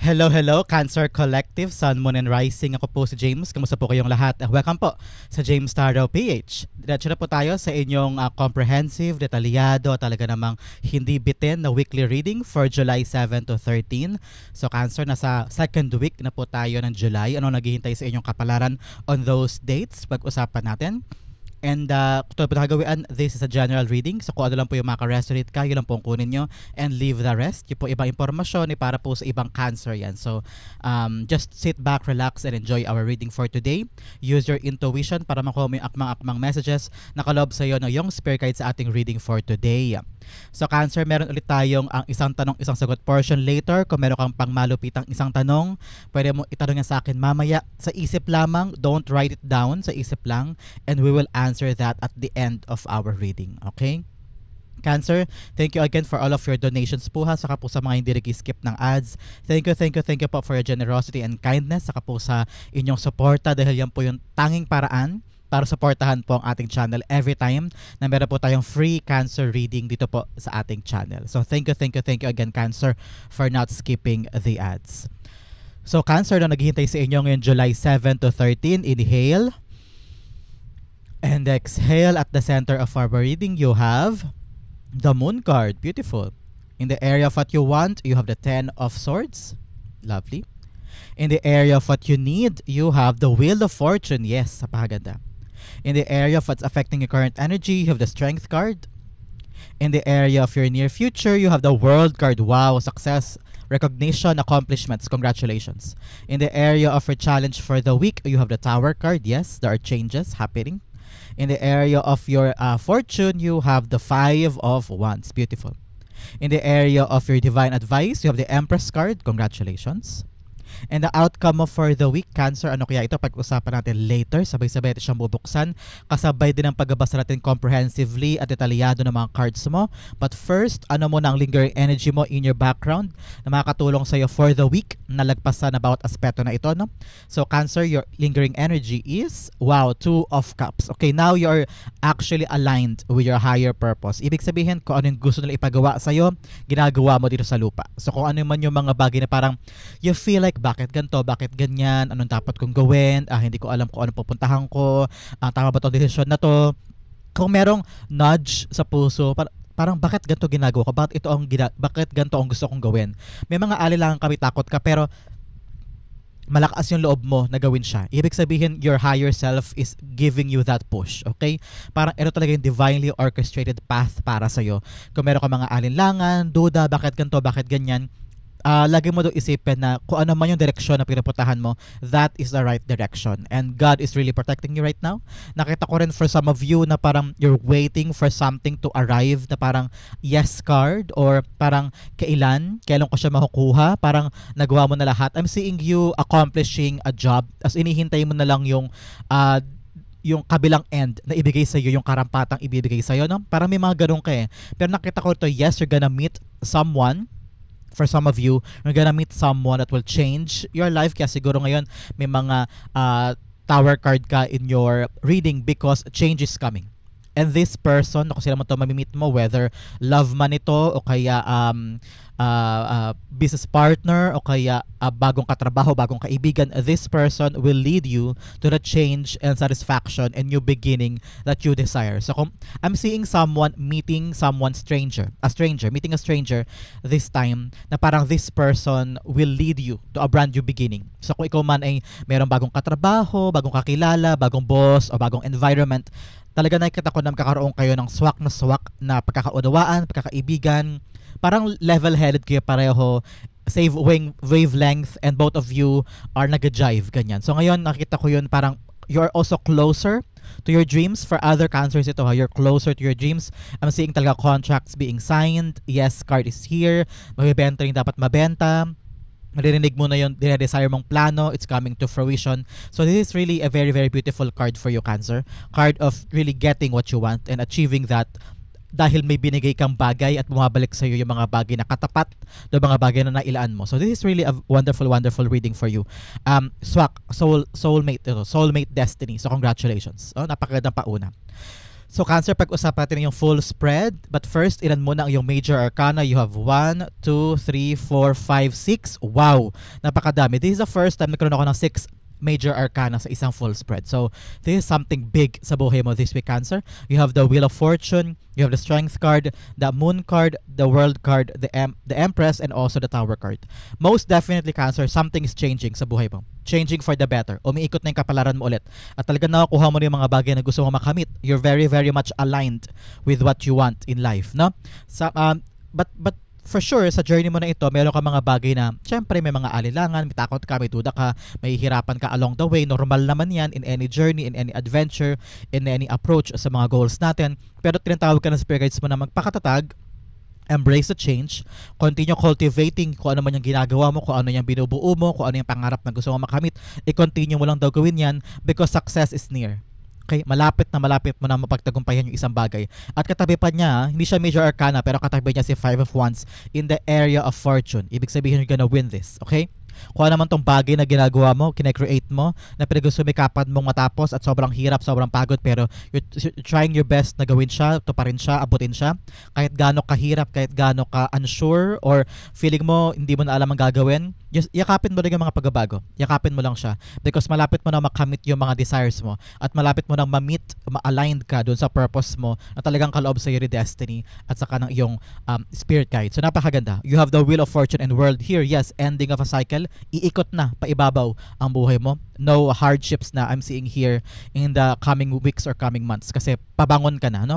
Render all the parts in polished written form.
Hello, hello, Cancer Collective, Sun, Moon, and Rising. Ako po si James. Kamusta po kayong lahat? Welcome po sa James Tarot PH. Diretso na po tayo sa inyong comprehensive, detalyado, talaga namang hindi bitin na weekly reading for July 7 to 13. So Cancer, nasa second week na po tayo ng July. Ano naghihintay sa inyong kapalaran on those dates? Pag-usapan natin. And ito po gagawin, this is a general reading. So kung ano lang po yung maka-resonate ka, yun lang po ang kunin nyo. And leave the rest. Yung po ibang informasyon para po sa ibang Cancer yan. So just sit back, relax, and enjoy our reading for today. Use your intuition para makuha mo yung akmang-akmang messages na kaloob sa iyo ng yung spirit guide sa ating reading for today. So Cancer, meron ulit tayong ang isang tanong, isang sagot portion later. Kung meron kang pangmalupitang isang tanong, pwede mo itanong yan sa akin mamaya. Sa isip lamang, don't write it down, sa isip lang. And we will answer that at the end of our reading. Okay? Cancer, thank you again for all of your donations po ha, saka po sa mga hindi nag-skip ng ads. Thank you po for your generosity and kindness, saka po sa inyong suporta dahil yan po yung tanging paraan para supportahan po ang ating channel every time na meron po tayong free Cancer reading dito po sa ating channel. So thank you again, Cancer, for not skipping the ads. So Cancer, na naghihintay sa inyo ngayon July 7 to 13, inhale. And exhale. At the center of our reading, you have the Moon card. Beautiful. In the area of what you want, you have the Ten of Swords. Lovely. In the area of what you need, you have the Wheel of Fortune. Yes, napakaganda. In the area of what's affecting your current energy, you have the Strength card. In the area of your near future, you have the World card. Wow, success, recognition, accomplishments. Congratulations. In the area of your challenge for the week, you have the Tower card. Yes, there are changes happening. In the area of your fortune, you have the Five of Wands. Beautiful. In the area of your divine advice, you have the Empress card. Congratulations. And the outcome of for the week, Cancer, ano kaya ito? Pag-usapan natin later. Sabay-sabay natin siyang bubuksan. Kasabay din ang pagbabasa natin comprehensively at detalyado ng mga cards mo. But first, ano mo na ang lingering energy mo in your background na makakatulong sa'yo for the week na lagpasan na bawat aspeto na ito, no? So Cancer, your lingering energy is, wow, Two of Cups. Okay, now you're actually aligned with your higher purpose. Ibig sabihin, kung ano yung gusto nila ipagawa sa'yo, ginagawa mo dito sa lupa. So kung ano man yung mga bagay na parang you feel like, bakit ganito, bakit ganyan, anong dapat kong gawin, hindi ko alam kung anong pupuntahan ko, tama ba itong desisyon na to. Kung merong nudge sa puso, parang bakit ganito ginagawa ko, bakit ganito ang gusto kong gawin. May mga alilangan kami, takot ka, pero malakas yung loob mo na gawin siya. Ibig sabihin, your higher self is giving you that push. Okay? Parang ito talaga yung divinely orchestrated path para sa'yo. Kung meron ka mga alinlangan, duda, bakit ganito, bakit ganyan, lagi mo daw isipin na kung ano man yung direksyon na pinupuntahan mo, that is the right direction. And God is really protecting you right now. Nakita ko rin for some of you na parang you're waiting for something to arrive na parang yes card or parang kailan ko siya makukuha, parang nagawa mo na lahat. I'm seeing you accomplishing a job as inihintay mo na lang yung kabilang end na ibigay sa iyo, yung karampatang ibibigay sa iyo, no? Parang may mga ganun ka eh. Pero nakita ko ito, yes, you're gonna meet someone. For some of you, you're gonna meet someone that will change your life. Kaya siguro ngayon may mga tower card ka in your reading because change is coming. And this person, kung sila mo ito mamimit mo, whether love man ito o kaya business partner o kaya bagong katrabaho, bagong kaibigan, this person will lead you to the change and satisfaction and new beginning that you desire. So kung I'm seeing someone meeting someone meeting a stranger this time, na parang this person will lead you to a brand new beginning. So kung ikaw man ay mayroong bagong katrabaho, bagong kakilala, bagong boss o bagong environment, talaga nakikita ko na magkakaroon kayo ng swak na pagkakaunawaan, pagkakaibigan. Parang level-headed kayo pareho, same wavelength, and both of you are nag-jive, ganyan. So ngayon, nakita ko yun, parang you're also closer to your dreams. For other Cancers ito, you're closer to your dreams. I'm seeing talaga contracts being signed. Yes, card is here. Mabibenta rin dapat mabenta. Maririnig mo na yung dinadesire mong plano, it's coming to fruition. So this is really a very, very beautiful card for you, Cancer. Card of really getting what you want and achieving that dahil may binigay kang bagay at bumabalik sa iyo yung mga bagay na katapat do mga bagay na nailaan mo. So this is really a wonderful reading for you. Soulmate destiny. So congratulations. Napakagandang pauna. So Cancer, pag-usapan natin yung full spread. But first, ilan muna ang yung major arcana. You have 1, 2, 3, 4, 5, 6. Wow! Napakadami. This is the first time nagkaroon ako ng 6 major arcana sa isang full spread. So this is something big sa buhay mo this week, Cancer. You have the Wheel of Fortune, you have the Strength card, the Moon card, the World card, the Empress, and also the Tower card. Most definitely, Cancer, something is changing sa buhay mo. Changing for the better. Umiikot na yung kapalaran mo ulit. At talagang nakukuha mo na yung mga bagay na gusto mo makamit. You're very, very much aligned with what you want in life, no? But for sure, sa journey mo na ito, meron ka mga bagay na, syempre may mga alilangan, may takot ka, may duda ka, may hihirapan ka along the way. Normal naman yan in any journey, in any adventure, in any approach sa mga goals natin. Pero tinatawag ka ng spirit guides mo na magpakatatag, embrace the change, continue cultivating kung ano man yung ginagawa mo, kung ano yung binubuo mo, kung ano yung pangarap na gusto mo makamit. I-continue mo lang daw gawin yan because success is near. Okay, malapit mo na mapagtagumpayan yung isang bagay. At katabi pa niya, hindi siya major arcana, pero katabi niya si 5 of Wands in the area of fortune. Ibig sabihin, you're gonna win this. Okay? Kung ano naman tong bagay na ginagawa mo, kinecreate mo, na pinagusumikapan mong matapos at sobrang hirap, sobrang pagod, pero you're trying your best na gawin siya, tuparin siya, abutin siya. Kahit gaano kahirap, kahit gaano ka unsure, or feeling mo hindi mo na alam ang gagawin, just yakapin mo lang yung mga pagbabago. Yakapin mo lang siya. Because malapit mo na makamit yung mga desires mo. At malapit mo na ma-meet, ma-aligned ka doon sa purpose mo na talagang kaloob sa your destiny at saka ng iyong spirit guide. So napakaganda. You have the Wheel of Fortune and World here. Yes, ending of a cycle. Iikot na, paibabaw ang buhay mo. No hardships na I'm seeing here in the coming weeks or coming months. Kasi pabangon ka na, no?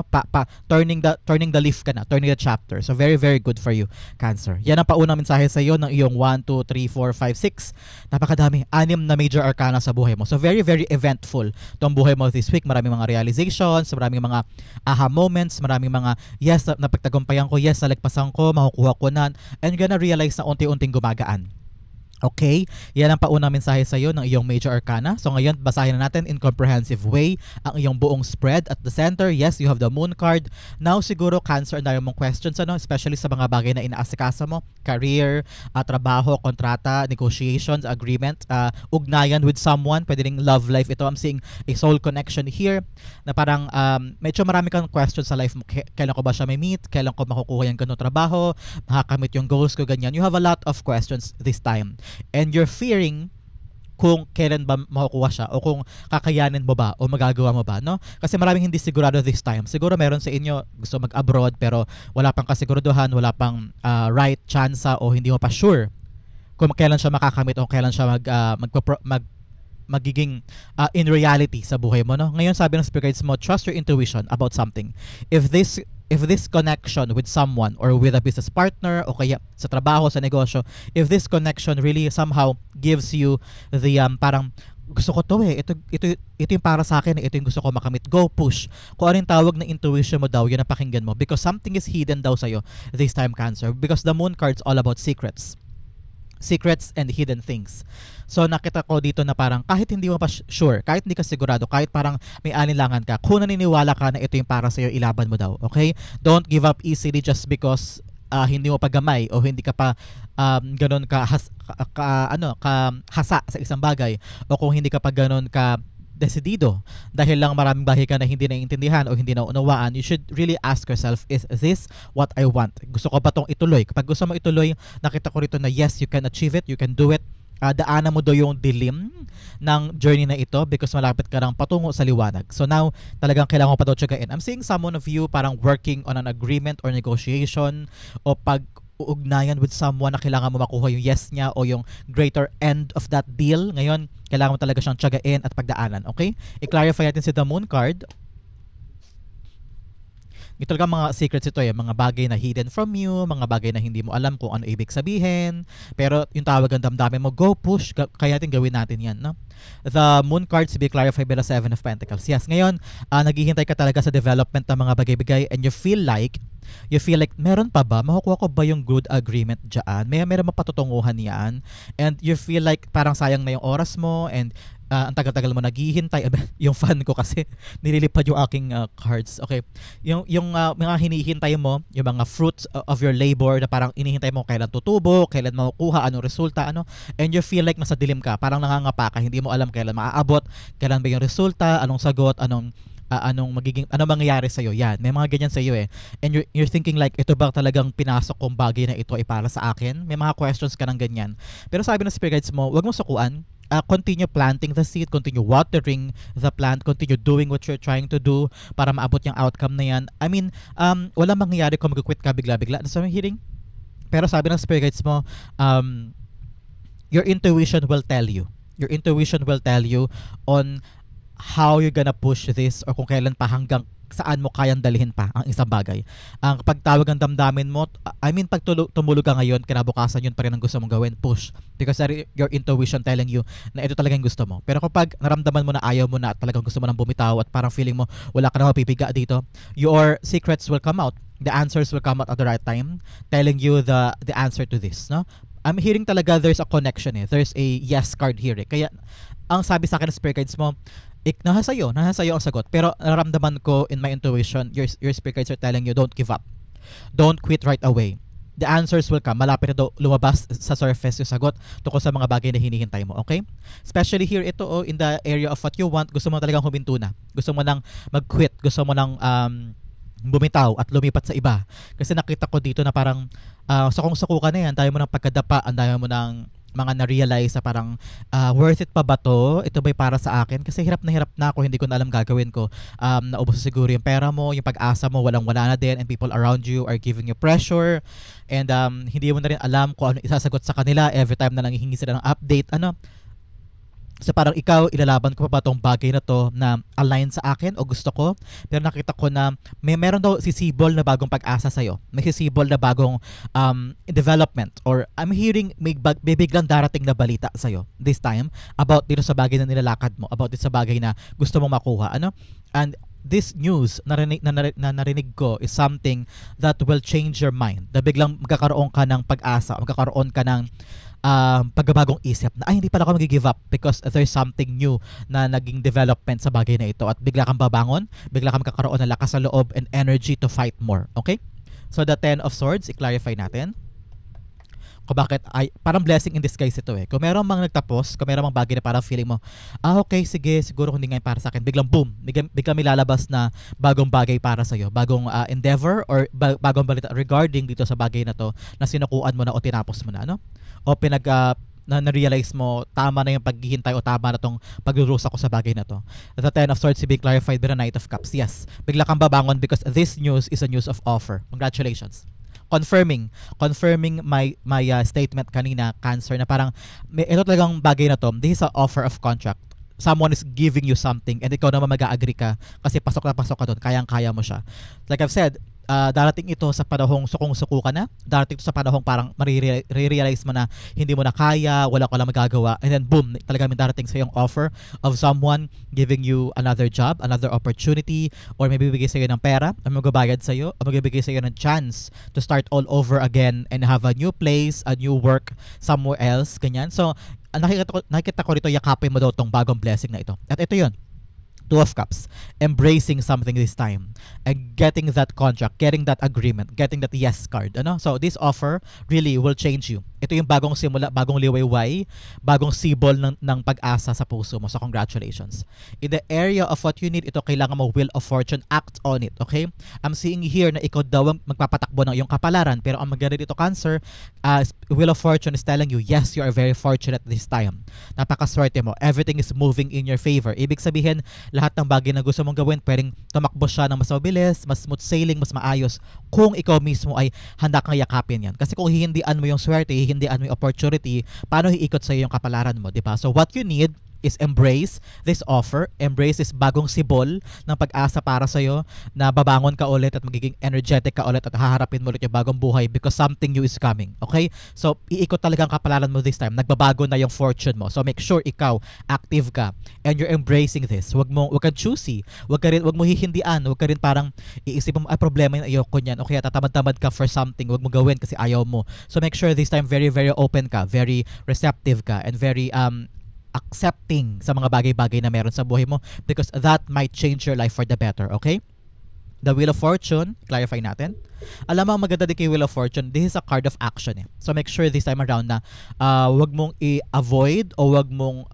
Turning the leaf ka na, turning the chapter. So very, very good for you, Cancer. Yan ang paunang mensahe sa iyo ng iyong 1, 2, 3, 4, 5, 6. Napakadami. 6 na major arcana sa buhay mo. So very, very eventful itong buhay mo this week. Maraming mga realizations, maraming mga aha moments, maraming mga yes, napagtagumpayan ko, yes, nalagpasan ko, makukuha ko na, and you're gonna realize na unti-unting gumagaan. Okay, yan ang paunang mensahe sa iyo ng iyong major arcana. So ngayon, basahin na natin in comprehensive way ang iyong buong spread. At the center, yes, you have the Moon card. Now siguro, Cancer, ang mong questions, ano? Especially sa mga bagay na inaasikasa mo, career, trabaho, kontrata, negotiations, agreement, ugnayan with someone, pwede ring love life. Ito, I'm seeing a soul connection here na parang medyo marami kang questions sa life mo. Kailan ko ba siya may meet? Kailan ko makukuha yung ganun trabaho? Makakamit yung goals ko, ganyan. You have a lot of questions this time. And you're fearing kung kailan ba makukuha siya o kung kakayanin mo ba o magagawa mo ba, no? Kasi maraming hindi sigurado this time. Siguro meron sa inyo gusto mag-abroad pero wala pang kasiguraduhan, wala pang right chance o hindi mo pa sure kung kailan siya makakamit o kailan siya magiging in reality sa buhay mo, no? Ngayon sabi ng spirit guides mo, trust your intuition about something. If this connection with someone or with a business partner o kaya sa trabaho, sa negosyo, if this connection really somehow gives you the parang gusto ko to ito yung para sa akin, ito yung gusto ko makamit, go push. Kung ano yung tawag na intuition mo daw, yun ang pakinggan mo because something is hidden daw sa'yo this time, Cancer, because the Moon card's all about secrets and hidden things. So nakita ko dito na parang kahit hindi mo pa sure, kahit hindi ka sigurado, kahit parang may alinlangan ka, kung naniniwala ka na ito yung para sa'yo, ilaban mo daw. Okay? Don't give up easily just because hindi mo pa gamay o hindi ka pa ganun ka hasa sa isang bagay o kung hindi ka pa ganun ka desidido dahil lang maraming bagay ka na hindi naiintindihan o hindi naunawaan, you should really ask yourself, is this what I want? Gusto ko ba itong ituloy? Kapag gusto mo ituloy, nakita ko rito na yes, you can achieve it, you can do it. Daanan mo daw yung dilim ng journey na ito because malapit ka lang patungo sa liwanag. So now, talagang kailangan mo pa daw tsagain. I'm seeing someone of you parang working on an agreement or negotiation o pag-uugnayan with someone na kailangan mo makuha yung yes niya o yung greater end of that deal. Ngayon, kailangan mo talaga siyang tsagain at pagdaanan. Okay? I-clarify natin si the Moon card. Ito talaga mga secrets ito mga bagay na hidden from you, mga bagay na hindi mo alam kung ano ibig sabihin. Pero yung tawag ang damdamin mo, go push, kaya natin gawin natin yan. No? The Moon card to be clarified by the 7 of Pentacles. Yes, ngayon, naghihintay ka talaga sa development ng mga bagay-bagay and you feel like meron pa ba? Makukuha ko ba yung good agreement dyan? Meron mapatutunguhan yan? And you feel like parang sayang na yung oras mo and ang tagal-tagal mo naghihintay. Yung fan ko kasi nililipad yung aking cards. Okay. Yung mga hinihintay mo, yung mga fruits of your labor na parang inihintay mo kailan tutubo, kailan makukuha, anong resulta, and you feel like nasa dilim ka, parang nangangapa ka, hindi mo alam kailan maaabot, kailan ba yung resulta, anong sagot, anong ano mangyayari sa iyo. Yan, may mga ganyan sa iyo eh. And you're thinking like, ito ba talagang pinasok kong bagay na ito ay para sa akin? May mga questions ka ng ganyan. Pero sabi ng spirit guides mo, wag mo sukuan. Continue planting the seed, continue watering the plant, continue doing what you're trying to do para maabot yung outcome na yan. I mean, walang mangyayari kung mag-quit ka bigla-bigla. Ano sabi hearing? Pero sabi ng spirit guides mo, your intuition will tell you. Your intuition will tell you on how you're gonna push this or kung kailan pa hanggang saan mo kayang dalhin pa ang isang bagay. Ang pagtawag ng damdamin mo, I mean, pag tumulog ka ngayon, kinabukasan yun pa rin ang gusto mong gawin, push. Because your intuition telling you na ito talaga yung gusto mo. Pero kapag naramdaman mo na ayaw mo na at talagang gusto mo nang bumitaw at parang feeling mo wala ka na mapipiga dito, your secrets will come out. The answers will come out at the right time, telling you the answer to this, no? I'm hearing talaga there's a connection eh. There's a yes card here eh. Kaya, ang sabi sa akin ng spirit guides mo, nasa sa'yo ang sagot. Pero nararamdaman ko in my intuition, your spirit guides are telling you, don't give up. Don't quit right away. The answers will come. Malapit na lumabas sa surface yung sagot tungkol sa mga bagay na hinihintay mo. Okay? Especially here, ito in the area of what you want, gusto mo talagang huminto na. Gusto mo nang mag-quit. Gusto mo nang bumitaw at lumipat sa iba. Kasi nakita ko dito na parang sakong-saku ka na yan, tayo mo ng pagkadapa, ang dami mo ng mga na-realize na parang worth it pa ba to? Ito ba'y para sa akin? Kasi hirap na ako, hindi ko na alam gagawin ko. Naubos siguro yung pera mo, yung pag-asa mo, walang-wala na din, and people around you are giving you pressure, and hindi mo na rin alam kung ano isasagot sa kanila every time na nangihingi sila ng update. So parang ikaw, ilalaban ko pa ba tong bagay na to na align sa akin o gusto ko? Pero nakita ko na meron daw sisibol na bagong pag-asa sa'yo. May sisibol na bagong development. Or I'm hearing may biglang darating na balita sa'yo this time about dito sa bagay na nilalakad mo. About dito sa bagay na gusto mong makuha. And this news na narinig ko is something that will change your mind. Na biglang magkakaroon ka ng pag-asa, magkakaroon ka ng pagbabagong isip na hindi pala ako mag-give up because there's something new na naging development sa bagay na ito at bigla kang babangon, bigla kang magkakaroon ng lakas sa loob and energy to fight more. Okay? So the 10 of Swords, i-clarify natin kung bakit parang blessing in disguise ito eh. Kung meron mang nagtapos, kung meron mang bagay na parang feeling mo, okay, sige, siguro hindi nga para sa akin, biglang boom, biglang may lalabas na bagong bagay para sa'yo, bagong endeavor or bagong balita regarding dito sa bagay na to na sinukuan mo na o tinapos mo na, o na-realize mo tama na yung paghihintay o tama na tong pagdurusa ko sa bagay na to. The 10 of Swords to be clarified by the Knight of Cups. Yes, bigla kang babangon because this news is a news of offer. Congratulations. Confirming my statement kanina, Cancer, na parang ito talagang bagay na to, this is an offer of contract. Someone is giving you something and ikaw naman mag-a-agree ka kasi pasok na pasok ka doon, kayang-kaya mo siya. Like I've said, darating ito sa panahong sukong-suko ka na, darating ito sa panahong parang marirealize mo na hindi mo na kaya, wala ka lang magagawa, and then boom, talagang may darating sa yung offer of someone giving you another job, another opportunity, or may bibigay sa iyo ng pera, or magbabayad sa iyo, or magbibigay sa iyo ng chance to start all over again and have a new place, a new work somewhere else, ganyan. So, nakikita ko rito, yakapin mo daw tong bagong blessing na ito. At ito yun, 2 of Cups, embracing something this time and getting that contract, getting that agreement, getting that yes card. So this offer really will change you. Ito yung bagong simula, bagong liwayway, bagong sibol ng pag-asa sa puso mo. So congratulations. In the area of what you need, ito kailangan mo Wheel of Fortune, act on it, okay? I'm seeing here na ikaw daw ang magpapatakbo ng iyong kapalaran, pero ang maganda dito, Cancer, Wheel of Fortune is telling you, yes, you are very fortunate this time. Napakaswerte mo. Everything is moving in your favor. Ibig sabihin, lahat ng bagay na gusto mong gawin, pwedeng tumakbo siya ng mas mabilis, mas smooth sailing, mas maayos kung ikaw mismo ay handa kang yakapin yan. Kasi kung hihindian mo yung swerte, hihindian mo yung opportunity, paano hiikot sa iyo yung kapalaran mo, diba? So what you need is embrace this offer, embrace this bagong sibol ng pag-asa para sa'yo na babangon ka ulit at magiging energetic ka ulit at haharapin mo ulit yung bagong buhay because something new is coming, okay? So, iikot talagang kapalaran mo this time. Nagbabago na yung fortune mo. So, make sure ikaw, active ka and you're embracing this. Wag kang choosy. Wag mo hihindian. Wag ka rin parang iisip mo, problema yung ayoko niyan. Okay, tatamad-tamad ka for something. Wag mo gawin kasi ayaw mo. So, make sure this time very, very open ka, very receptive ka, and very accepting sa mga bagay-bagay na meron sa buhay mo because that might change your life for the better, okay? The Wheel of Fortune, clarify natin. Alam mo, maganda din kay Wheel of Fortune, this is a card of action eh. So make sure this time around na wag mong i-avoid o wag mong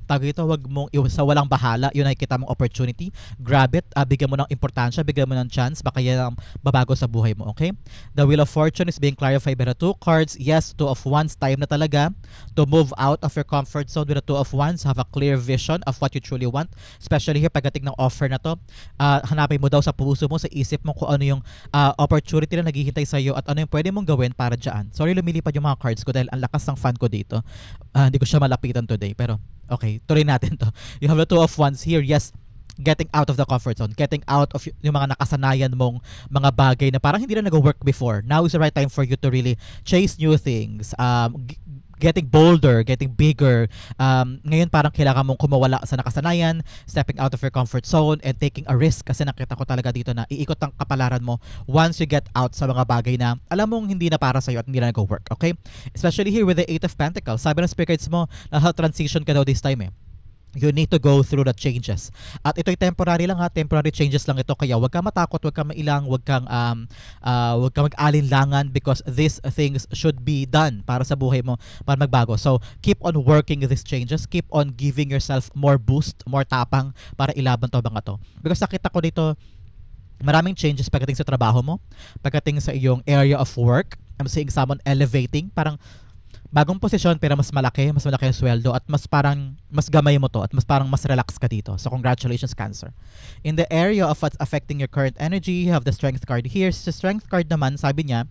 tawag ito, wag mong sa walang bahala, yun nakikita mong opportunity, grab it, bigyan mo ng importansya, bigyan mo ng chance, baka yan ang babago sa buhay mo, okay? The Wheel of Fortune is being clarified by the 2 cards. Yes, 2 of Wands, time na talaga to move out of your comfort zone with the 2 of Wands, have a clear vision of what you truly want, especially here pagdating ng offer na to. Hanapin mo daw sa puso mo, sa isip mo kung ano yung opportunity na naghihintay sa iyo at ano yung pwede mong gawin para dyan. Sorry, lumilipad yung mga cards ko dahil ang lakas ng fan ko dito. Hindi ko siya malapitan today, pero okay, tuloy natin to. You have the 2 of Wands here. Yes, getting out of the comfort zone, getting out of yung mga nakasanayan mong mga bagay na parang hindi na nag-work before. Now is the right time for you to really chase new things, getting bolder, getting bigger. Ngayon parang kailangan mong kumawala sa nakasanayan, stepping out of your comfort zone and taking a risk, kasi nakita ko talaga dito na iikot ang kapalaran mo once you get out sa mga bagay na alam mong hindi na para sa'yo at hindi na nag-work, okay? Especially here with the 8 of Pentacles. Sabi ng spirits mo, transition ka daw this time eh. You need to go through the changes. At ito'y temporary lang ha, temporary changes lang ito. Kaya wag kang matakot, wag kang mailang, wag kang mag-alinlangan, because these things should be done para sa buhay mo, para magbago. So, keep on working these changes. Keep on giving yourself more boost, more tapang para ilaban to mga to. Because nakita ko dito, maraming changes pagdating sa trabaho mo, pagdating sa iyong area of work. I'm seeing someone elevating, parang bagong posisyon pero mas malaki ang sweldo at mas gamay mo to at mas relax ka dito. So congratulations, Cancer. In the area of what's affecting your current energy, you have the Strength card here. Sa Strength card naman, sabi niya,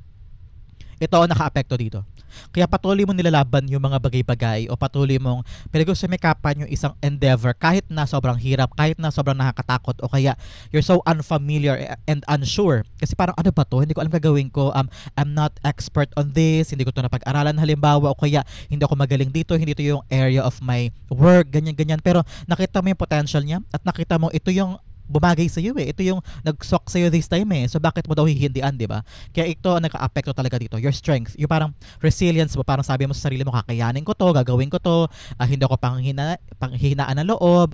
ito ang naka-apekto dito. Kaya patuloy mong nilalaban yung mga bagay-bagay o patuloy mong pinag-usumikapan yung isang endeavor kahit na sobrang hirap, kahit na sobrang nakakatakot o kaya you're so unfamiliar and unsure. Kasi parang ano ba to? Hindi ko alam gagawin ko. I'm not expert on this. Hindi ko to napag-aralan halimbawa o kaya hindi ako magaling dito. Hindi to yung area of my work. Ganyan-ganyan. Pero nakita mo yung potential niya at nakita mo ito yung bumagay sa iyo eh. Ito yung nag-sock sa iyo this time eh. So bakit mo daw hihindian, 'di ba? Kaya ito ang naka-apekto talaga dito. Your strength, yung parang resilience mo, parang sabi mo sa sarili mo, kakayanin ko to, gagawin ko to, hindi ako panghihinaan ng loob.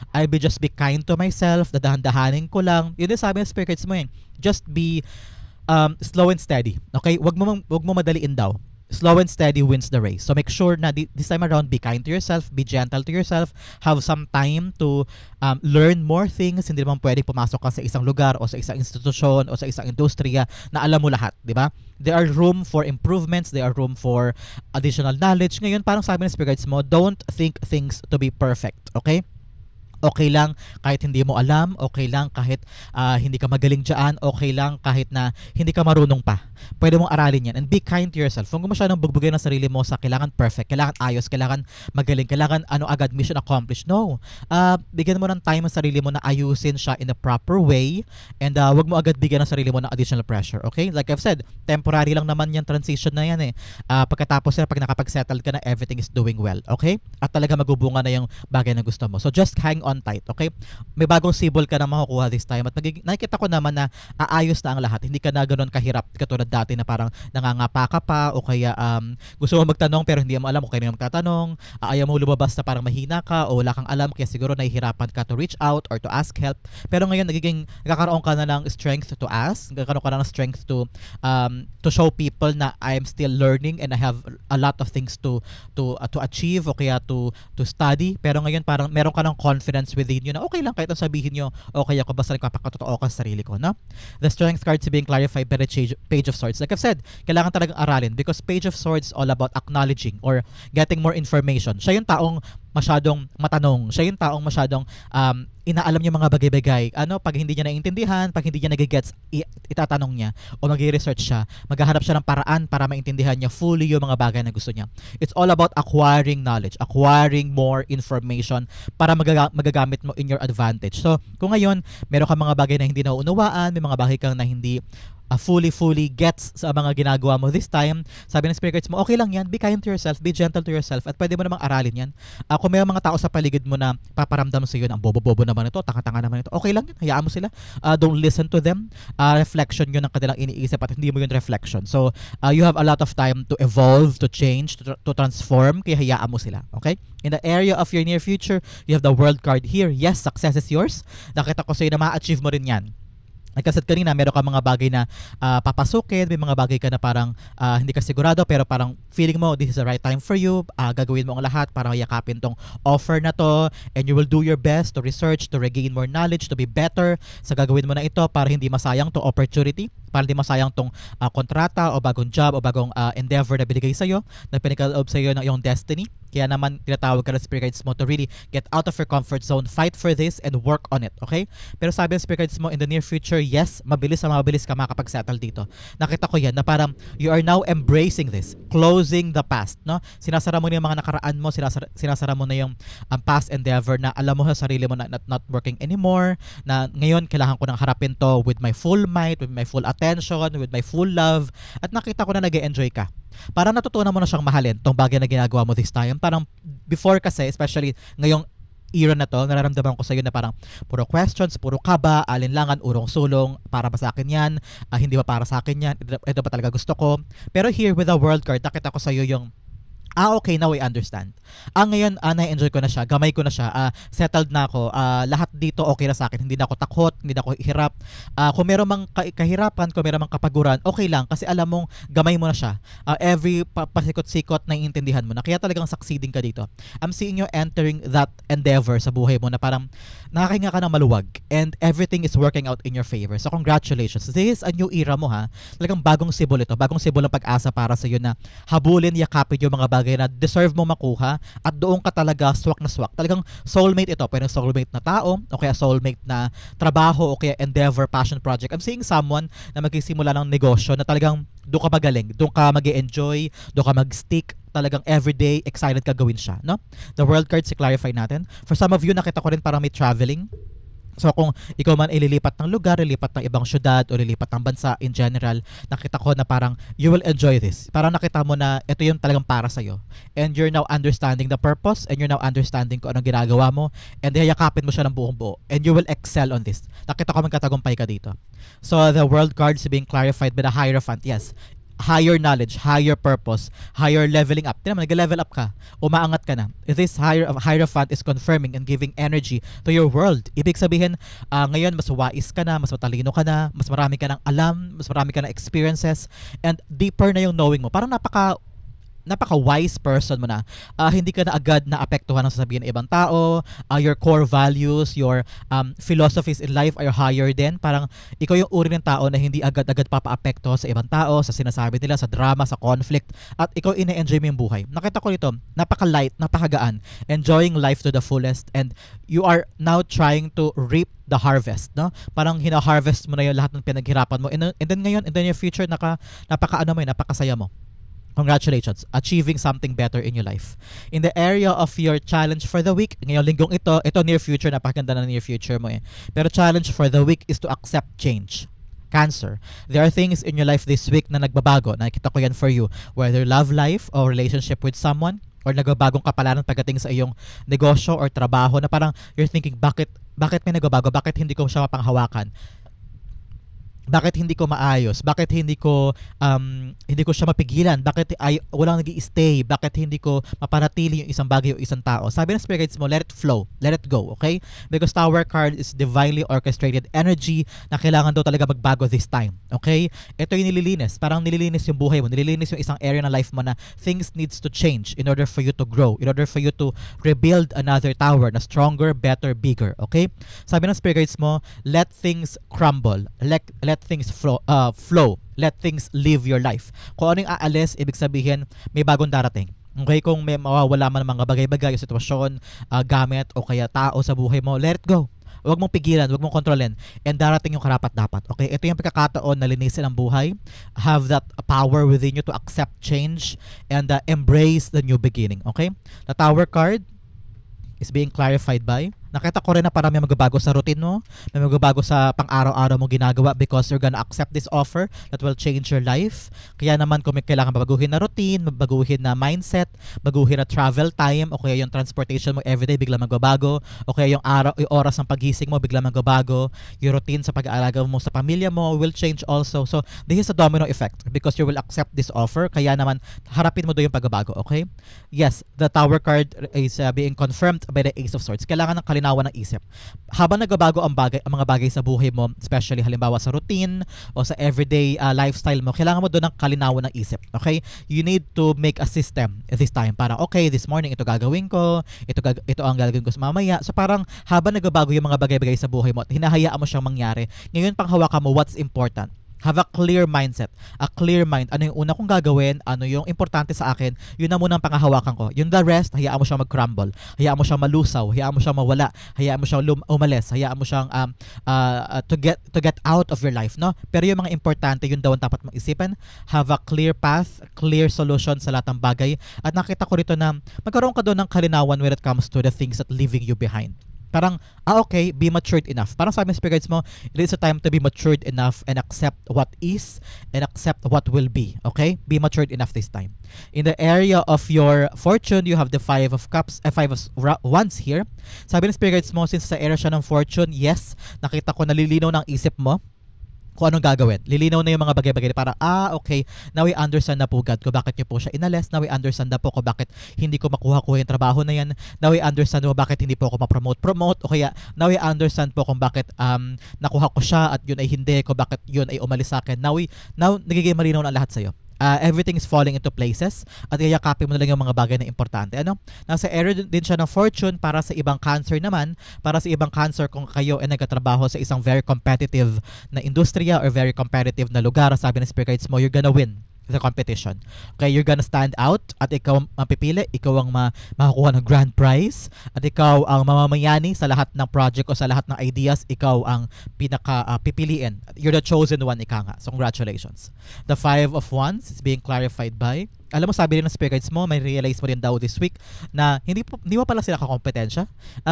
I will just be kind to myself, dadahan-dahanin ko lang. Yun din sabi ng spirits mo eh. Just be slow and steady. Okay? Wag mo madaliin daw. Slow and steady wins the race. So make sure na this time around, be kind to yourself, be gentle to yourself, have some time to learn more things. Hindi naman pwedeng pumasok ka sa isang lugar o sa isang institusyon o sa isang industriya na alam mo lahat, di ba? There are room for improvements, there are room for additional knowledge. Ngayon, parang sabi ng spirits mo, don't think things to be perfect, okay? Okay lang kahit hindi mo alam, okay lang kahit hindi ka magaling dyan, okay lang kahit na hindi ka marunong pa. Pwede mong aralin yan and be kind to yourself. Huwag mo masyadong bugbugay ng sarili mo sa kailangan perfect, kailangan ayos, kailangan magaling, kailangan agad, mission accomplished. No. Bigyan mo ng time ang sarili mo na ayusin siya in a proper way and huwag mo agad bigyan ng sarili mo ng additional pressure. Okay? Like I've said, temporary lang naman yan, transition na yan eh. Pagkatapos na, pag nakapag-settle ka na, everything is doing well. Okay? At talaga magbubunga na yung bagay na gusto mo. So just hang on tight, okay? May bagong sibol ka na makukuha this time at nakikita ko naman na aayos na ang lahat. Hindi ka na ganoon kahirap katulad dati na parang nangangapa ka pa o kaya gusto mo magtanong pero hindi mo alam kung kanino magtatanong, ayaw mo lumabas na parang mahina ka o wala kang alam kaya siguro nahihirapan ka to reach out or to ask help. Pero ngayon nagkakaroon ka na ng strength to ask, nagkakaroon ka na ng strength to show people na I'm still learning and I have a lot of things to achieve o kaya to study. Pero ngayon parang meron ka ng confidence within you na okay lang kahit ang sabihin nyo, okay ako basta nagpapakatotoo ka sa sarili ko, no? The Strength cards being clarified by the Page of Swords. Like I've said, kailangan talagang aralin because Page of Swords is all about acknowledging or getting more information. Siya yung taong masyadong matanong. Siya yung taong masyadong inaalam niya mga bagay-bagay. Pag hindi niya naiintindihan, pag hindi niya nagigets, itatanong niya o mag-research siya. Maghahanap siya ng paraan para maintindihan niya fully yung mga bagay na gusto niya. It's all about acquiring knowledge, acquiring more information para magagamit mo in your advantage. So, kung ngayon, meron kang mga bagay na hindi nauunawaan, may mga bagay kang na hindi fully gets sa mga ginagawa mo this time, sabi ng spirits mo, okay lang yan, be kind to yourself, be gentle to yourself, at pwede mo namang aralin yan. Kung may mga tao sa paligid mo na paparamdam sa iyo na ang bobo-bobo naman ito, tanga-tanga naman ito, okay lang yan, hayaan mo sila. Don't listen to them. Reflection yun ng kanilang iniisip at hindi mo yun reflection. So, you have a lot of time to evolve, to change, to transform, kaya hayaan mo sila. Okay? In the area of your near future, you have the World card here. Yes, success is yours. Nakita ko sa iyo na ma-achieve mo rin yan. like I said kanina, meron ka mga bagay na papasukin, may mga bagay ka na parang hindi ka sigurado pero parang feeling mo this is the right time for you, gagawin mo ang lahat para yakapin tong offer na to, and you will do your best to research, to regain more knowledge, to be better sa gagawin mo na ito para hindi masayang tong opportunity, para hindi masayang tong kontrata o bagong job o bagong endeavor na binigay sa'yo, na pinag-aloob sa'yo ng iyong destiny. Kaya naman tinatawag ka ng spirit guides mo to really get out of your comfort zone, fight for this, and work on it, okay? Pero sabi ng spirit guides mo, in the near future, yes, mabilis ka makakapag-settle dito. Nakita ko yan na parang you are now embracing this, closing the past, no? Sinasara mo na yung mga nakaraan mo, sinasara mo na yung past endeavor na alam mo sa sarili mo na not working anymore, na ngayon kailangan ko nang harapin to with my full might, with my full attention, with my full love, at nakita ko na nag-e-enjoy ka. Parang natutunan mo na siyang mahalin tong bagay na ginagawa mo this time. Parang before kasi, especially ngayong era na to, nararamdaman ko sa iyo na parang puro questions, puro kaba, alinlangan, urong-sulong, para ba sa akin yan, hindi ba para sa akin yan, ito ba talaga gusto ko. Pero here with the world card, nakita ko sa iyo yung okay, now I understand. Ngayon, na-enjoy ko na siya, gamay ko na siya, settled na ako, lahat dito okay na sa akin, hindi na ako takot, hindi na ako hirap. Kung meron mang kahirapan, kung meron mang kapaguran, okay lang, kasi alam mong gamay mo na siya. Every pasikot-sikot na iintindihan mo na, kaya talagang succeeding ka dito. I'm seeing you entering that endeavor sa buhay mo na parang nakakahinga ka ng maluwag and everything is working out in your favor. So congratulations. This is a new era mo, ha. Talagang bagong sibol ito, bagong sibol ng pag-asa para sa iyo na habulin, yakapin yung mga bagay na deserve mo makuha at doon ka talaga swak na swak. Talagang soulmate ito. Pwede soulmate na tao o kaya soulmate na trabaho o kaya endeavor, passion project. I'm seeing someone na magsisimula ng negosyo na talagang doon ka magaling, doon ka mag-enjoy, doon ka mag-stick, talagang everyday excited ka gawin siya, no? The world cards, i-clarify natin. For some of you, nakita ko rin parang may traveling. So kung ikaw man ililipat ng lugar, lilipat ng ibang syudad o lilipat ng bansa in general, nakita ko na parang you will enjoy this. Parang nakita mo na ito yung talagang para sa'yo. And you're now understanding the purpose, and you're now understanding kung anong ginagawa mo, and yakapin mo siya ng buong buo. And you will excel on this. Nakita ko magkatagumpay ka dito. So the world cards being clarified by the Hierophant. Yes, higher knowledge, higher purpose, higher leveling up. Tignan mo, nag-level up ka. Umaangat ka na. This Hierophant is confirming and giving energy to your world. Ibig sabihin, ngayon mas wais ka na, mas matalino ka na, mas marami ka ng alam, mas marami ka ng experiences, and deeper na yung knowing mo. Parang napaka-wise person mo na. Hindi ka na agad na apektuhan ng sasabihin ng ibang tao. Your core values, your philosophies in life are higher din. Parang ikaw yung uri ng tao na hindi agad-agad papa-apekto sa ibang tao, sa sinasabi nila, sa drama, sa conflict. At ikaw ine-enjoy mo yung buhay. Nakita ko nito, napaka-light, napakagaan. Enjoying life to the fullest, and you are now trying to reap the harvest, no? Parang hina-harvest mo na yung lahat ng pinaghirapan mo. And then ngayon, in the near future, napakasaya mo. Congratulations, achieving something better in your life. In the area of your challenge for the week, ngayong linggong ito near future, napakaganda na near future mo eh. Pero challenge for the week is to accept change. Cancer, there are things in your life this week na nagbabago. Nakita ko yan for you. Whether love life or relationship with someone, or nagbabagong kapalaran pagdating sa iyong negosyo or trabaho na parang you're thinking, bakit may nagbabago? Bakit hindi ko siya mapanghawakan? Bakit hindi ko maayos? Bakit hindi ko siya mapigilan? Bakit walang nag-i-stay? Bakit hindi ko mapanatili yung isang bagay o isang tao? Sabi ng spirit guides mo, let it flow, let it go, okay? Because Tower card is divinely orchestrated energy na kailangan daw talaga magbago this time, okay? Ito yung nililinis, parang nililinis yung buhay mo, nililinis yung isang area ng life mo na things needs to change in order for you to grow, in order for you to rebuild another tower na stronger, better, bigger, okay? Sabi ng spirit guides mo, let things crumble, let things flow. Let things live your life. Kung ano yung aalis, ibig sabihin, may bagong darating. Okay, kung may mawawala man mga bagay-bagay, sitwasyon, gamit, o kaya tao sa buhay mo, let it go. Huwag mong pigilan, huwag mong kontrolin. And darating yung karapat-dapat. Okay, ito yung pagkakataon na linisin ang buhay. Have that power within you to accept change and embrace the new beginning. Okay? The Tower card is being clarified by, nakita ko rin na parang may magbabago sa routine mo, may magbabago sa pang-araw-araw mo ginagawa because you're gonna accept this offer that will change your life. Kaya naman kung may kailangan baguhin na routine, baguhin na mindset, baguhin na travel time, o kaya yung transportation mo everyday bigla magbabago, o kaya yung oras ng paggising mo bigla magbabago, yung routine sa pag-aalaga mo sa pamilya mo will change also. So this is a domino effect because you will accept this offer, kaya naman harapin mo doon yung pagbabago, okay? Yes, the Tower card is being confirmed by the Ace of Swords. Kailangan ng kalinawan ng isip. Habang nagbabago ang mga bagay sa buhay mo, especially halimbawa sa routine o sa everyday lifestyle mo, kailangan mo doon ng kalinawan ng isip. Okay? You need to make a system this time. Parang, okay, this morning ito gagawin ko, ito ang gagawin ko sa mamaya. So parang habang nagbabago yung mga bagay-bagay sa buhay mo at hinahayaan mo siyang mangyari, ngayon panghawakan mo what's important. Have a clear mindset, a clear mind. Ano yung una kong gagawin, ano yung importante sa akin, yun na muna ang pangahawakan ko. Yung the rest, hayaan mo siyang mag-crumble, hayaan mo siyang malusaw, hayaan mo siyang mawala, hayaan mo siyang umalis, hayaan mo siyang to get out of your life, no? Pero yung mga importante, yun daw ang dapat mong isipin. Have a clear path, clear solution sa lahat ng bagay. At nakita ko rito na magkaroon ka doon ng kalinawan when it comes to the things that leaving you behind. Parang, okay, be matured enough. Parang sabi ng spirit guides mo, it is a time to be matured enough and accept what is and accept what will be. Okay? Be matured enough this time. In the area of your fortune, you have the Five of Wands here. Sabi ng spirit guides mo, since sa area siya ng fortune, yes, nakita ko nalilinaw ng isip mo kung anong gagawin. Lilinaw na yung mga bagay-bagay para, okay, now we understand na po God ko bakit niyo po siya inalis. Now we understand na po ko bakit hindi ko makuha ko yung trabaho na yan. Now we understand po bakit hindi po ako ma-promote. O kaya, now we understand po kung bakit nakuha ko siya at yun ay hindi ko, bakit yun ay umalis sa akin. Now nagiging malinaw na lahat sa'yo. Everything is falling into places at yayakapin mo na lang yung mga bagay na importante. Nasa area din siya ng fortune para sa ibang Cancer naman. Para sa ibang Cancer, kung kayo ay nagkatrabaho sa isang very competitive na industriya or very competitive na lugar, sabi ng spirit guides mo, you're gonna win the competition. Okay, you're gonna stand out at ikaw ang pipili, ikaw ang makakuha ng grand prize at ikaw ang mamamayani sa lahat ng project o sa lahat ng ideas, ikaw ang pipiliin. You're the chosen one, ika nga. So congratulations. The Five of Wands is being clarified by, alam mo, sabi rin ng spirit guides mo, may realize mo rin daw this week na hindi mo pala sila kakompetensya.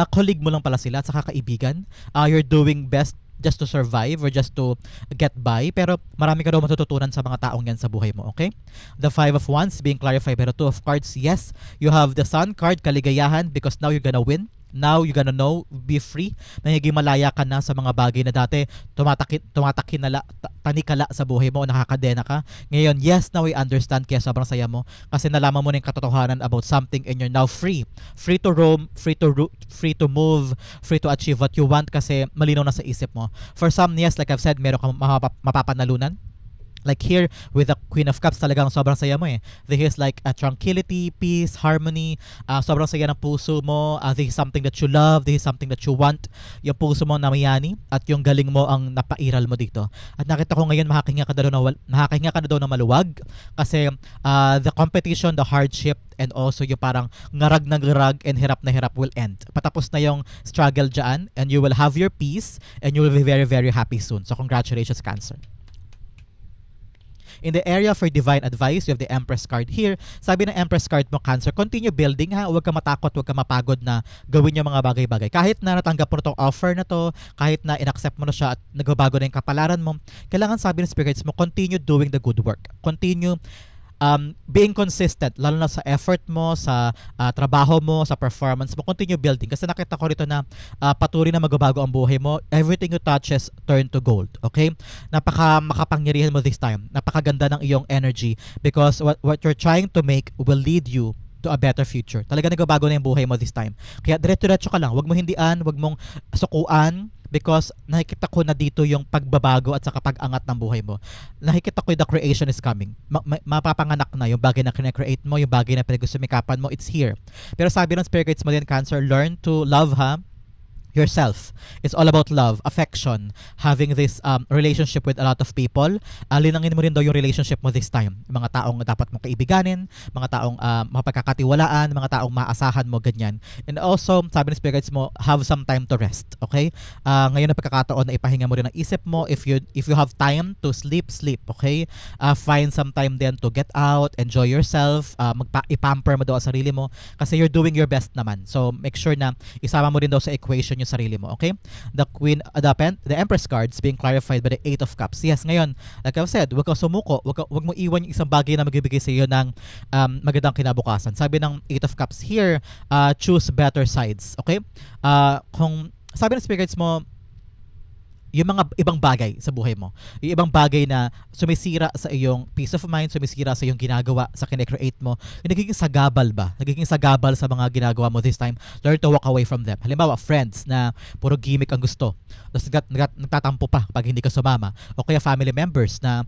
Colleague mo lang pala sila at saka kaibigan. You're doing best just to survive or just to get by, pero marami ka daw matututunan sa mga taong yan sa buhay mo, okay? The Five of Wands being clarified by the Two of Cards. Yes, you have the Sun card, kaligayahan, because now you're gonna win. Now you're gonna know, be free. Nagiging malaya ka na sa mga bagay na dati tanikala sa buhay mo o nakakadena ka. Ngayon, yes, now we understand, kaya sobrang saya mo kasi nalaman mo na yung katotohanan about something and you're now free. Free to roam, free to move, free to achieve what you want kasi malinaw na sa isip mo. For some, yes, like I've said, meron kang mapapanalunan. Like here, with the Queen of Cups, talagang sobrang saya mo eh. This is like a tranquility, peace, harmony. Sobrang saya ng puso mo. This is something that you love. This is something that you want. Yung puso mo namayani at yung galing mo ang napairal mo dito. At nakita ko ngayon, makakahinga ka na daw na maluwag. Kasi the competition, the hardship, and also yung parang ngarag na ngarag and hirap na hirap will end. Patapos na yung struggle dyan and you will have your peace and you will be very, very happy soon. So congratulations, Cancer. In the area for divine advice, you have the Empress card here. Sabi ng Empress card mo, Cancer, continue building ha. Huwag ka matakot, huwag ka mapagod na gawin yung mga bagay-bagay. Kahit na natanggap mo na itong offer na to, kahit na inaccept mo na siya at nagbabago na yung kapalaran mo, kailangan, sabi ng spirits mo, continue doing the good work. Continue being consistent, lalo na sa effort mo, sa trabaho mo, sa performance mo, continue building. Kasi nakita ko rito na patuloy na magbabago ang buhay mo. Everything you touches turn to gold. Okay? Makapangyarihan mo this time. Napakaganda ng iyong energy because what you're trying to make will lead you to a better future. Talaga nagbabago na yung buhay mo this time. Kaya diretso-diretso ka lang. Huwag mo hindian, huwag mong sukuan, because nakikita ko na dito yung pagbabago at saka pag-angat ng buhay mo. Nakikita ko yung the creation is coming. Mapapanganak na yung bagay na kine-create mo, yung bagay na pinag-sumikapan mo, it's here. Pero sabi ng spirit guides mo din, Cancer, learn to love yourself. It's all about love, affection, having this relationship with a lot of people. Linangin mo rin daw yung relationship mo this time. Mga taong dapat mong kaibiganin, mga taong mapagkakatiwalaan, mga taong maasahan mo, ganyan. And also, sabi ng spirit guides mo, have some time to rest. Okay? Ngayon na pagkakataon na ipahinga mo rin ang isip mo. If you have time to sleep. Okay? Find some time then to get out, enjoy yourself, ipamper mo daw ang sarili mo kasi you're doing your best naman. So, make sure na isama mo rin daw sa equation yung sarili mo, okay? The Empress cards being clarified by the Eight of Cups. Yes, ngayon, like I've said, huwag kang sumuko, huwag mo iwan yung isang bagay na magbibigay sa iyo ng magandang kinabukasan. Sabi ng Eight of Cups here, choose better sides, okay? Kung sabi ng spirits mo, yung mga ibang bagay sa buhay mo. Yung ibang bagay na sumisira sa iyong peace of mind, sumisira sa iyong ginagawa, sa kine-create mo. Yung nagiging sagabal ba? Nagiging sagabal sa mga ginagawa mo this time. Learn to walk away from them. Halimbawa, friends na puro gimmick ang gusto. Tapos nagtatampo pa pag hindi ka sumama. O kaya family members na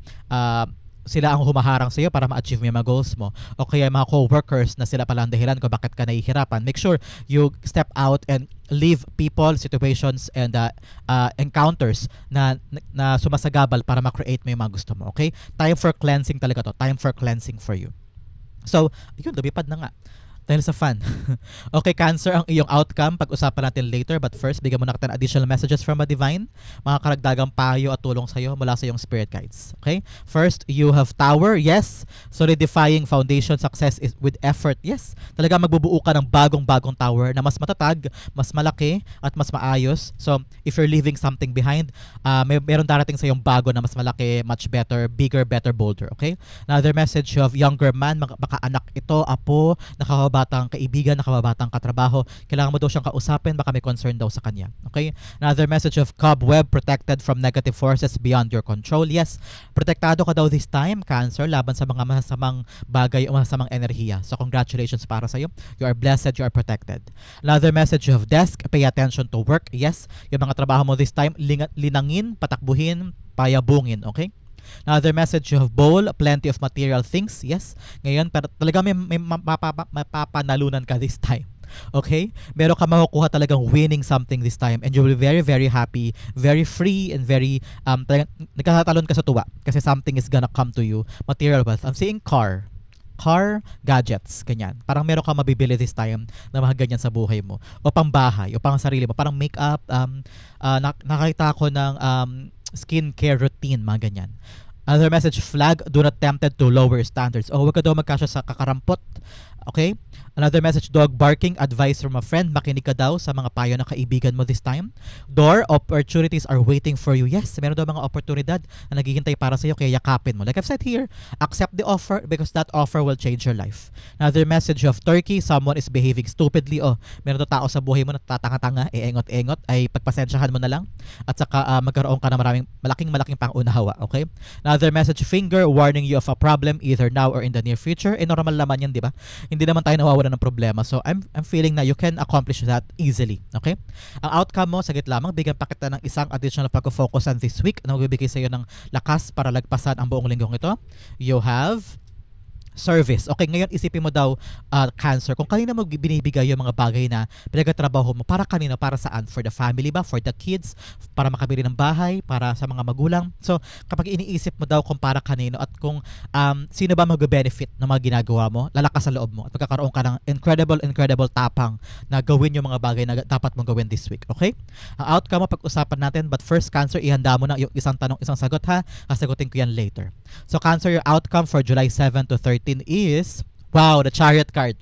sila ang humaharang sa iyo para ma-achieve mo yung mga goals mo. O kaya mga co-workers na sila pala ang dahilan kung bakit ka nahihirapan. Make sure you step out and leave people, situations, and encounters na sumasagabal para ma-create mo yung mga gusto mo. Okay? Time for cleansing talaga to. Time for cleansing for you. So, yun, lumipad na nga. Dahil sa fun. Okay, Cancer, ang iyong outcome, pag-usapan natin later. But first, bigyan mo na kita additional messages from a divine. Mga karagdagang payo at tulong sa'yo mula sa iyong spirit guides. Okay? First, you have Tower. Yes. Solidifying foundation success is with effort. Yes. Talaga magbubuo ka ng bagong-bagong tower na mas matatag, mas malaki, at mas maayos. So, if you're leaving something behind, meron darating sa iyong bago na mas malaki, much better, bigger, better, bolder. Okay? Another message of younger man, baka anak ito, apo, nakababatang kaibigan, nakababatang katrabaho, kailangan mo daw siyang kausapin, baka may concern daw sa kanya. Okay? Another message of cobweb, protected from negative forces beyond your control. Yes, protektado ka daw this time, Cancer, laban sa mga masamang bagay o masamang enerhiya. So congratulations para sa iyo. You are blessed, you are protected. Another message of desk, pay attention to work. Yes, yung mga trabaho mo this time, linangin, patakbuhin, payabungin. Okay? Another message of bowl, plenty of material things. Yes. Ngayon, talaga may mapapanalunan ka this time. Okay? Meron ka makukuha talagang winning something this time, and you will be very, very happy, very free, and very, nagkakatalon ka sa tuwa kasi something is gonna come to you. Material wealth. I'm saying car, gadgets, ganyan. Parang meron ka mabibili this time na mga ganyan sa buhay mo. O pang bahay, o pang sarili mo. Parang makeup, nakakita ko ng skincare routine, mga ganyan. Another message, flag, do not tempted to lower standards. O huwag ka daw magkasya sa kakarampot. Okay? Another message, dog barking, advice from a friend, makinig ka daw sa mga payo ng kaibigan mo this time. Door, opportunities are waiting for you. Yes, meron daw mga oportunidad na naghihintay para sa iyo, kaya yakapin mo. Like I've said here, accept the offer because that offer will change your life. Another message of Turkey, someone is behaving stupidly. O, meron daw tao sa buhay mo na tatanga-tanga, engot-engot, ay pagpasensyahan mo na lang at saka magkaroon ka ng malaking pangunawa. Okay? Another message, finger, warning you of a problem either now or in the near future. Normal naman yan, di ba? Hindi naman tayo nawawala ng problema. So, I'm feeling na you can accomplish that easily. Okay? Ang outcome mo, saglit lamang, bigyan pa kita ng isang additional pag-focusan this week na magbibigay sa iyo ng lakas para lagpasan ang buong linggong ito. You have service. Okay, ngayon isipin mo daw, Cancer, kung kanina mo binibigay yung mga bagay na pinagtatrabaho mo, para kanino? Para saan? For the family ba? For the kids? Para makabili ng bahay? Para sa mga magulang? So, kapag iniisip mo daw kung para kanino at kung sino ba mag-benefit ng mga ginagawa mo, lalakas sa loob mo at magkakaroon ka ng incredible tapang na gawin yung mga bagay na dapat mong gawin this week. Okay? Ang outcome mo, pag-usapan natin, but first, Cancer, ihanda mo na yung isang tanong, isang sagot ha. Kasagutin ko yan later. So, Cancer, your outcome for July 7 to 13 is, wow, the Chariot card.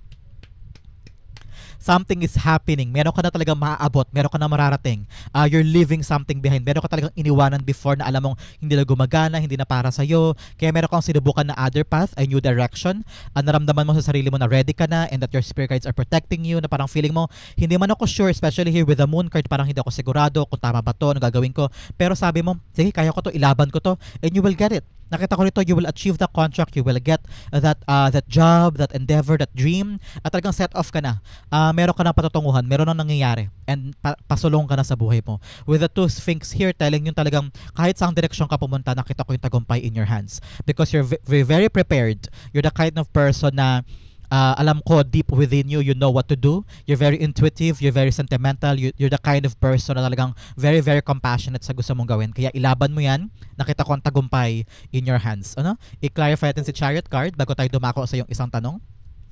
Something is happening. Meron ka na talagang maaabot. Meron ka na mararating. You're leaving something behind. Meron ka talagang iniwanan before na alam mong hindi na gumagana, hindi na para sa'yo. Kaya meron kang sinubukan na other path, a new direction. Naramdaman mo sa sarili mo na ready ka na and that your spirit guides are protecting you, na parang feeling mo, hindi man ako sure, especially here with the moon card, parang hindi ako sigurado kung tama ba to, ano gagawin ko. Pero sabi mo, sige, kaya ko to, ilaban ko to, and you will get it. Nakita ko nito, you will achieve the contract, you will get that job, that endeavor, that dream, at talagang set off ka na. Meron ka na patutunguhan, meron na nangyayari, and pasulong ka na sa buhay mo. With the two Sphinx here, telling yung talagang kahit saang direksyon ka pumunta, nakita ko yung tagumpay in your hands. Because you're very prepared. You're the kind of person na alam ko deep within you, you know what to do. You're very intuitive, you're very sentimental, you're the kind of person na talagang very, very compassionate sa gusto mong gawin. Kaya ilaban mo yan, nakita ko ang tagumpay in your hands. Ano? I-clarify natin si Chariot card bago tayo dumako sa yung isang tanong.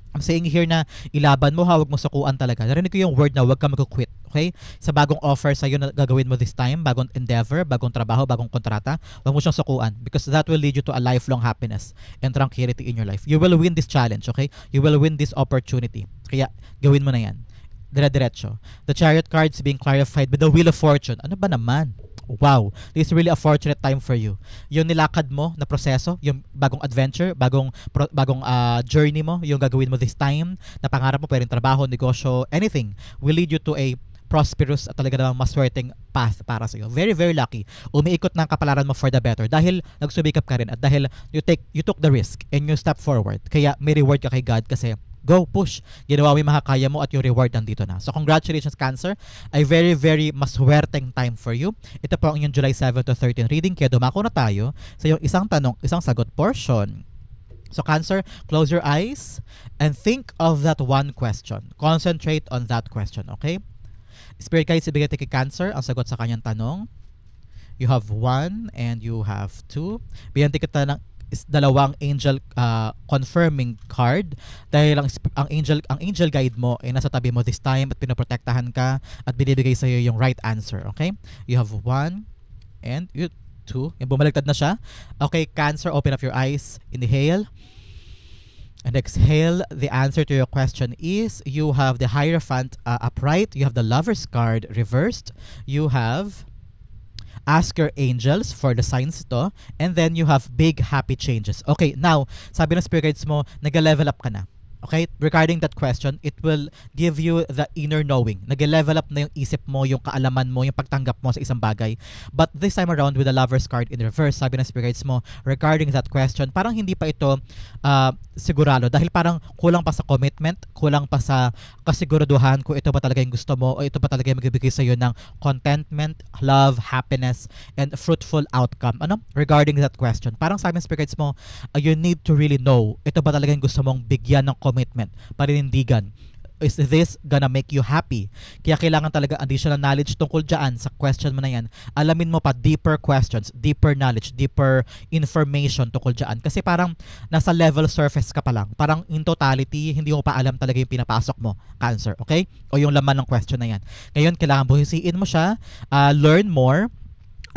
I'm saying here na ilaban mo, huwag mo sukuan talaga. Narinig ko yung word na huwag ka mag-quit. Okay? Sa bagong offer sa'yo na gagawin mo this time, bagong endeavor, bagong trabaho, bagong kontrata, huwag mo siyang sukuan because that will lead you to a lifelong happiness and tranquility in your life. You will win this challenge, okay? You will win this opportunity. Kaya gawin mo na yan. Dire-diretso. The Chariot cards being clarified with the Wheel of Fortune. Ano ba naman? Wow, this is really a fortunate time for you. Yung nilakad mo na proseso, yung bagong adventure, bagong journey mo, yung gagawin mo this time, na pangarap mo, pwedeng trabaho, negosyo, anything, will lead you to a prosperous at talaga namang maswerteng path para sa'yo. Very, very lucky. Umiikot ng kapalaran mo for the better dahil nagsumikap ka rin at dahil you took the risk and you step forward. Kaya may reward ka kay God kasi go, push. Ginawa mo yung makakaya mo at yung reward nandito na. So congratulations, Cancer. A very, very maswerteng time for you. Ito po ang inyong July 7 to 13 reading. Kaya dumako na tayo sa yung isang tanong, isang sagot portion. So Cancer, close your eyes and think of that one question. Concentrate on that question, okay? Spirit guides, ibigay kay Cancer ang sagot sa kanyang tanong. You have 1 and you have 2. Bigyan kita ng dalawang angel confirming card dahil ang angel guide mo ay nasa tabi mo this time at pinoprotektahan ka at binibigay sa iyo yung right answer, okay? You have 1 and you 2. Yung bumaligtad na siya. Okay, Cancer, open up your eyes. Inhale and exhale. The answer to your question is you have the Hierophant upright. You have the Lover's card reversed. You have ask your angels for the signs to, and then you have big happy changes. Okay, now, sabi ng spirit guides mo, nag-level up ka na. Okay, regarding that question, it will give you the inner knowing. Nag-level up na yung isip mo, yung kaalaman mo, yung pagtanggap mo sa isang bagay. But this time around with the Lover's card in reverse, sabi ng spirit guides mo, regarding that question, parang hindi pa ito sigurado dahil parang kulang pa sa commitment, kulang pa sa kasiguraduhan kung ito ba talaga yung gusto mo o ito ba talaga yung magbibigay sa iyo ng contentment, love, happiness, and fruitful outcome. Ano? Regarding that question, parang sabi ng spirit guides mo, you need to really know, ito ba talaga yung gusto mong bigyan ng commitment, paninindigan. Is this gonna make you happy? Kaya kailangan talaga additional knowledge tungkol dyan sa question mo na yan. Alamin mo pa deeper questions, deeper knowledge, deeper information tungkol dyan. Kasi parang nasa level surface ka pa lang. Parang in totality, hindi mo pa alam talaga yung pinapasok mo, Cancer. Okay? O yung laman ng question na yan. Ngayon, kailangan buhisiin mo siya, learn more,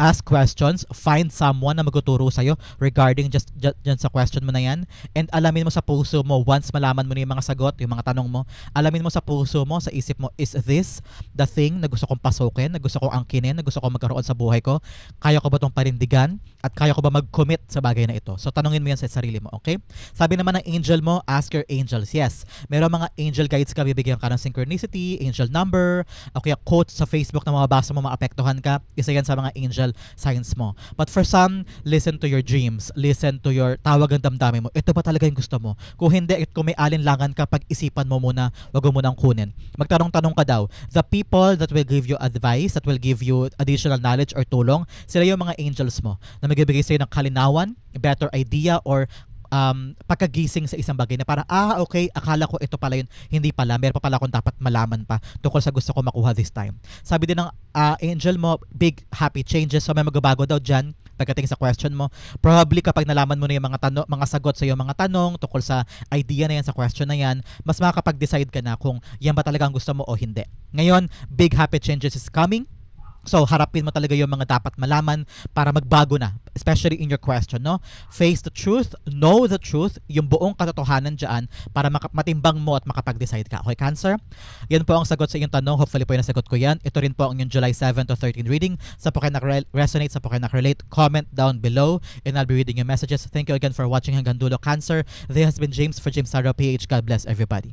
ask questions, find someone na magtuturo sa'yo regarding just sa question mo na yan, and alamin mo sa puso mo, once malaman mo na yung mga sagot, yung mga tanong mo, alamin mo sa puso mo, sa isip mo, is this the thing na gusto kong pasukin, na gusto kong angkinin, na gusto kong magkaroon sa buhay ko? Kaya ko ba itong parindigan? At kaya ko ba mag-commit sa bagay na ito? So tanungin mo yan sa sarili mo, okay? Sabi naman ng angel mo, ask your angels. Yes, meron mga angel guides ka, bibigyan ka ng synchronicity, angel number, o kaya quotes sa Facebook na mababasa mo, maapektuhan ka, isa yan sa mga angel signs mo. But for some, listen to your dreams, listen to your tawag ng damdamin mo. Ito ba talaga yung gusto mo? Kung hindi, kung may alinlangan ka, pag-isipan mo muna, wag mo munang kunin. Magtanong-tanong ka daw. The people that will give you advice, that will give you additional knowledge or tulong, sila yung mga angels mo na magbibigay sa'yo ng kalinawan, better idea, or pagkagising sa isang bagay na parang, okay, akala ko ito pala yun. Hindi pala, meron pa pala akong dapat malaman pa tungkol sa gusto ko makuha this time. Sabi din ng angel mo, big happy changes. So may magbabago daw dyan pagdating sa question mo. Probably kapag nalaman mo na yung mga sagot sa iyo mga tanong tungkol sa idea na yan, sa question na yan, mas makakapag-decide ka na kung yan ba talaga ang gusto mo o hindi. Ngayon, big happy changes is coming. So, harapin mo talaga yung mga dapat malaman para magbago na, especially in your question, no? Face the truth, know the truth, yung buong katotohanan dyan para matimbang mo at makapag-decide ka. Okay, Cancer? Yan po ang sagot sa inyong tanong. Hopefully po yung nasagot ko yan. Ito rin po ang inyong July 7 to 13 reading. Sa po kayo resonate, sa po kayo relate, comment down below and I'll be reading your messages. Thank you again for watching hanggang dulo, Cancer. This has been James for James Tarot PH. God bless everybody.